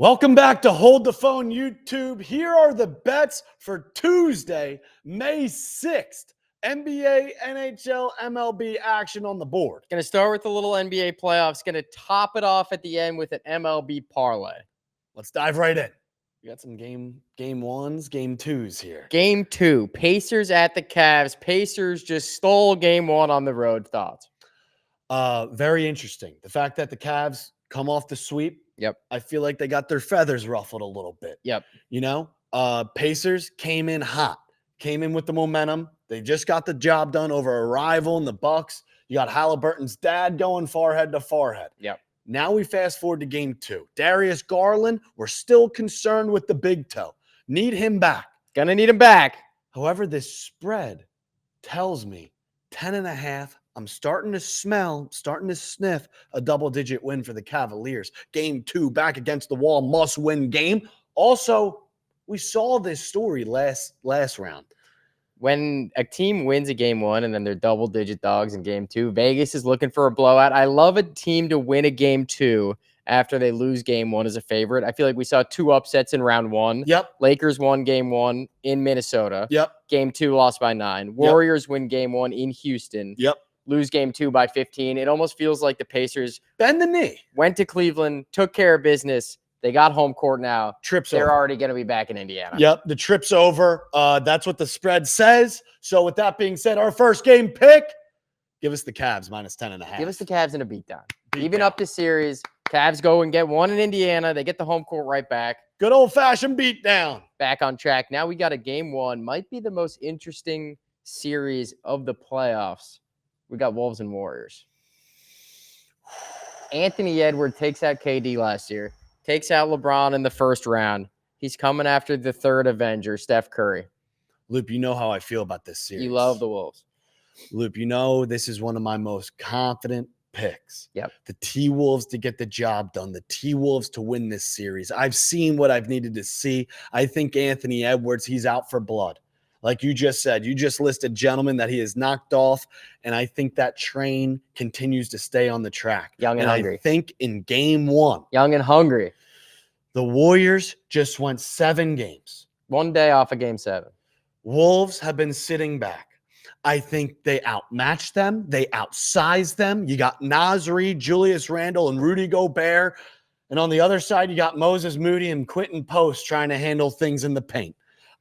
Welcome back to Hold the Phone YouTube. Here are the bets for Tuesday, May 6th. NBA, NHL, MLB action on the board. Going to start with the little NBA playoffs. Going to top it off at the end with an MLB parlay. Let's dive right in. We got some game ones, game twos here. Game 2, Pacers at the Cavs. Pacers just stole game 1 on the road. Thoughts? Very interesting. The fact that the Cavs come off the sweep. Yep. I feel like they got their feathers ruffled a little bit. Yep. You know, Pacers came in hot, came in with the momentum. They just got the job done over a rival in the Bucks. You got Halliburton's dad going forehead to forehead. Yep. Now we fast forward to game 2. Darius Garland, we're still concerned with the big toe. Need him back. Gonna need him back. However, this spread tells me 10.5. I'm starting to sniff a double-digit win for the Cavaliers. Game 2, back against the wall, must-win game. Also, we saw this story last round. When a team wins a game 1 and then they're double-digit dogs in game 2, Vegas is looking for a blowout. I love a team to win a game 2 after they lose game 1 as a favorite. I feel like we saw 2 upsets in round 1. Yep. Lakers won game 1 in Minnesota. Yep. Game 2 lost by 9. Warriors win game 1 in Houston. Yep. Lose game 2 by 15. It almost feels like the Pacers bend the knee. Went to Cleveland, took care of business. They got home court now. They're already going to be back in Indiana. Yep, the trip's over. That's what the spread says. So with that being said, our first game pick, give us the Cavs minus 10.5. Give us the Cavs in a beatdown. Even up the series, Cavs go and get 1 in Indiana. They get the home court right back. Good old-fashioned beatdown. Back on track. Now we got a game 1. Might be the most interesting series of the playoffs. We got Wolves and Warriors. Anthony Edwards takes out KD last year. Takes out LeBron in the first round. He's coming after the third Avenger, Steph Curry. Loop, you know how I feel about this series. You love the Wolves. Loop, you know this is one of my most confident picks. Yep. The T-Wolves to get the job done. The T-Wolves to win this series. I've seen what I've needed to see. I think Anthony Edwards, he's out for blood. Like you just said, you just listed gentlemen that he has knocked off, and I think that train continues to stay on the track. Young and hungry. I think in game 1. Young and hungry. The Warriors just went 7 games. 1 day off of game 7. Wolves have been sitting back. I think they outmatched them. They outsized them. You got Nasri, Julius Randle, and Rudy Gobert. And on the other side, you got Moses Moody and Quentin Post trying to handle things in the paint.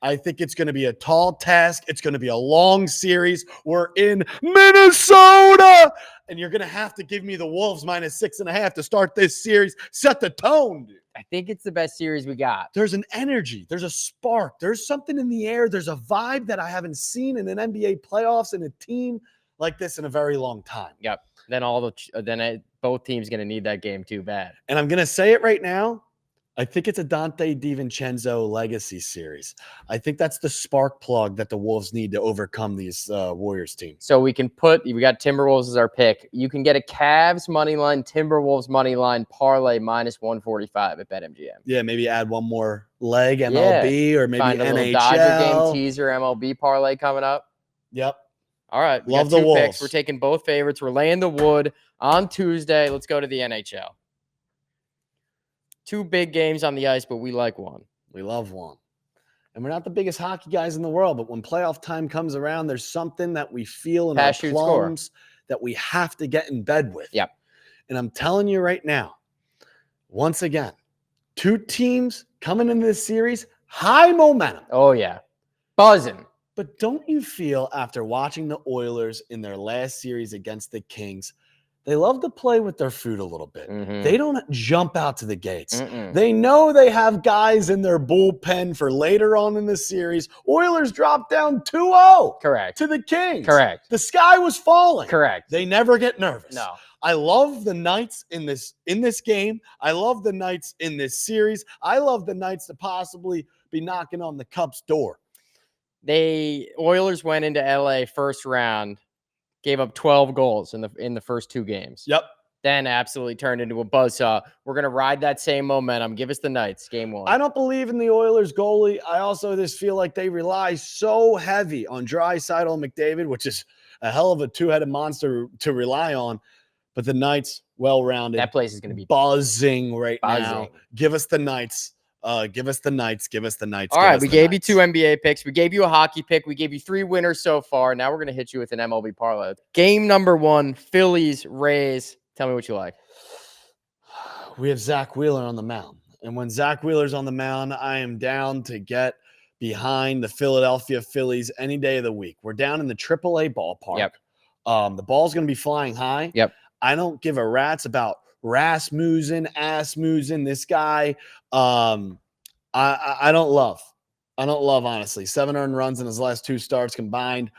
I think it's going to be a tall task. It's going to be a long series. We're in Minnesota. And you're going to have to give me the Wolves minus 6.5 to start this series. Set the tone, dude. I think it's the best series we got. There's an energy. There's a spark. There's something in the air. There's a vibe that I haven't seen in an NBA playoffs and a team like this in a very long time. Yep. Then both teams going to need that game too bad. And I'm going to say it right now. I think it's a Dante DiVincenzo legacy series. I think that's the spark plug that the Wolves need to overcome these Warriors teams. So we got Timberwolves as our pick. You can get a Cavs money line, Timberwolves money line parlay minus 145 at BetMGM. Yeah, maybe add one more leg, MLB, or maybe Find a NHL. little Dodger game teaser, MLB parlay coming up. Yep. All right. We Love got the 2 Wolves. picks. We're taking both favorites. We're laying the wood on Tuesday. Let's go to the NHL. 2 big games on the ice, but we like one. We love one. And we're not the biggest hockey guys in the world, but when playoff time comes around, there's something that we feel in our plums that we have to get in bed with. Yep. And I'm telling you right now, once again, 2 teams coming into this series, high momentum. Oh, yeah. Buzzing. But don't you feel after watching the Oilers in their last series against the Kings, they love to play with their food a little bit. Mm-hmm. They don't jump out to the gates. They know they have guys in their bullpen for later on in the series. Oilers dropped down 2-0. Correct. To the Kings. Correct. The sky was falling. Correct. They never get nervous. No. I love the Knights in this game. I love the Knights in this series. I love the Knights to possibly be knocking on the Cubs' door. Oilers went into LA first round. Gave up 12 goals in the first 2 games. Yep. Then absolutely turned into a buzzsaw. We're going to ride that same momentum. Give us the Knights, game 1. I don't believe in the Oilers goalie. I also just feel like they rely so heavy on Draisaitl and McDavid, which is a hell of a 2-headed monster to rely on. But the Knights, well-rounded. That place is going to be buzzing right now. buzzing. Give us the Knights. Give us the Knights. Give us the Knights. All give right, us we the gave you Knights. 2 NBA picks. We gave you a hockey pick. We gave you 3 winners so far. Now we're going to hit you with an MLB parlay. Game number 1, Phillies, Rays. Tell me what you like. We have Zach Wheeler on the mound. And when Zach Wheeler's on the mound, I am down to get behind the Philadelphia Phillies any day of the week. We're down in the AAA ballpark. Yep. The ball's going to be flying high. Yep. I don't give a rat's about Rasmussen, Asmussen, this guy. I don't love. Honestly. 7 earned runs in his last 2 starts combined.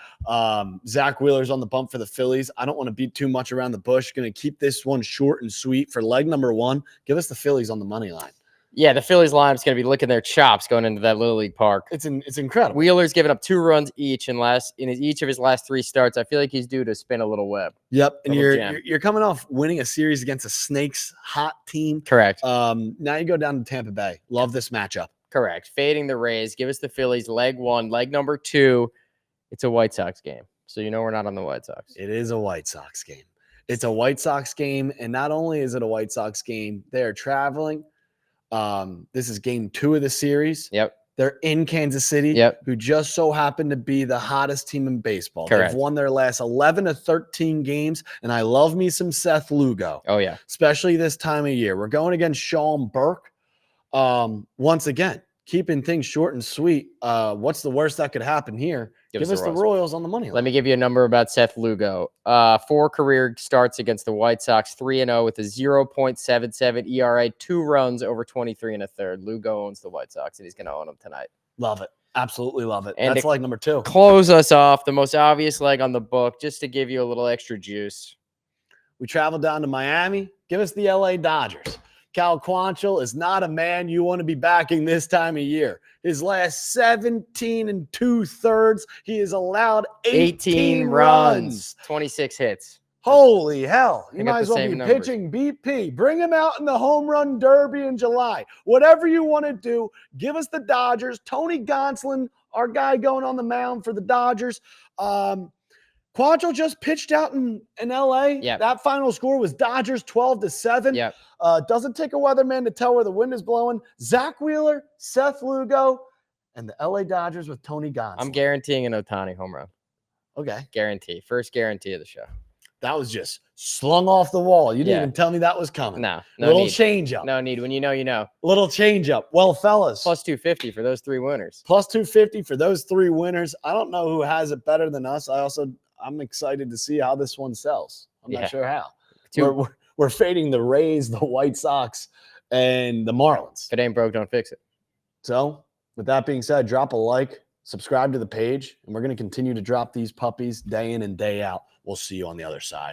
Zach Wheeler's on the bump for the Phillies. I don't want to beat too much around the bush. Going to keep this one short and sweet for leg number 1. Give us the Phillies on the money line. Yeah, the Phillies lineup's going to be licking their chops going into that Little League Park. It's incredible. Wheeler's given up 2 runs each in each of his last 3 starts. I feel like he's due to spin a little web. Yep, and Little you're coming off winning a series against a Snakes hot team. Correct. Now you go down to Tampa Bay. Love this matchup. Correct. Fading the Rays. Give us the Phillies leg 1. Leg number 2, it's a White Sox game. So you know we're not on the White Sox. It is a White Sox game. It's a White Sox game, and not only is it a White Sox game, they are traveling. This is game 2 of the series. Yep. They're in Kansas City, Yep. who just so happen to be the hottest team in baseball. Correct. They've won their last 11 to 13 games, and I love me some Seth Lugo. Oh, yeah. Especially this time of year. We're going against Sean Burke. Once again, keeping things short and sweet. What's the worst that could happen here? Give us the Royals on the money line. Let me give you a number about Seth Lugo. 4 career starts against the White Sox, 3-0 with a 0.77 ERA, 2 runs over 23 1/3. Lugo owns the White Sox, and he's going to own them tonight. Love it. Absolutely love it. And that's leg number 2. Close us off, the most obvious leg on the book, just to give you a little extra juice. We travel down to Miami. Give us the LA Dodgers. Cal Quantrill is not a man you want to be backing this time of year. His last 17 2/3, he has allowed 18 runs. 26 hits. Holy hell. You I got might as the well be same numbers. pitching BP. Bring him out in the home run derby in July. Whatever you want to do, give us the Dodgers. Tony Gonsolin, our guy going on the mound for the Dodgers. Quantrill just pitched out in LA. Yep. That final score was Dodgers 12-7. Yep. Doesn't take a weatherman to tell where the wind is blowing. Zach Wheeler, Seth Lugo, and the LA Dodgers with Tony Gonsolin. I'm guaranteeing an Ohtani home run. Okay. Guarantee. First guarantee of the show. That was just slung off the wall. You didn't Yeah. even tell me that was coming. No Little need. change up. No need. When you know, you know. Little change up. Well, fellas. Plus 250 for those 3 winners. Plus 250 for those 3 winners. I don't know who has it better than us. I'm excited to see how this one sells. I'm not sure how. We're fading the Rays, the White Sox, and the Marlins. If it ain't broke, don't fix it. So, with that being said, drop a like, subscribe to the page, and we're going to continue to drop these puppies day in and day out. We'll see you on the other side.